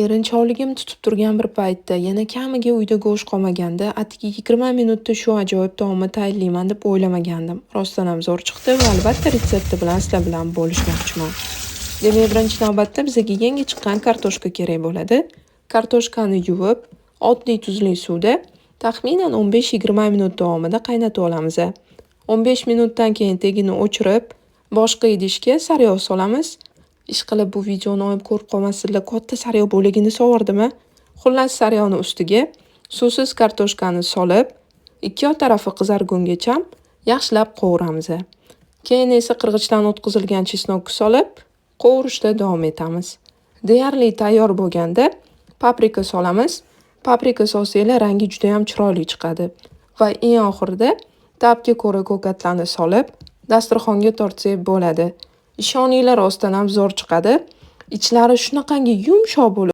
Erinchoqligim tutib turgan bir paytda yana kamiga uyda go'sht qolmaganda atigi 20 minutda shu ajoyib taomni tayyorlayman deb o'ylamagandim. Rostdan ham zo'r chiqdi va albatta retsepti bilan sizlar bilan bo'lishmoqchiman. Demak, birinchi navbatda bizga yangi chiqqan kartoshka kerak bo'ladi. Kartoshkani yuvib, oddiy tuzli suvda taxminan 15-20 minut davomida qaynatib olamiz. 15 minutdan keyin tagini o'chirib, boshqa idishga sariyog' solamiz. Ishqilib bu videoni olib ko'rib qolmasizlar, katta sariyog' bo'ligini sovurdimi? Xullas, sariyog'ni ustiga suvsiz kartoshkani solib, ikki tarafi qizargungacha yaxshilab qovuramiz. Keyin esa qirg'ichdan o'tkazilgan chesnokni solib, qovurishda davom etamiz. Deyarli tayyor bo'lganda paprika solamiz. Paprika solsanglar rangi juda ham chiroyli chiqadi. Va eng oxirida ta'bga ko'ra ko'katlarni solib, dasturxonga tortsak bo'ladi. Ishoninglar, rostdan ham zo'r chiqadi. Ichlari shunaqangi yumshoq bo'ladi.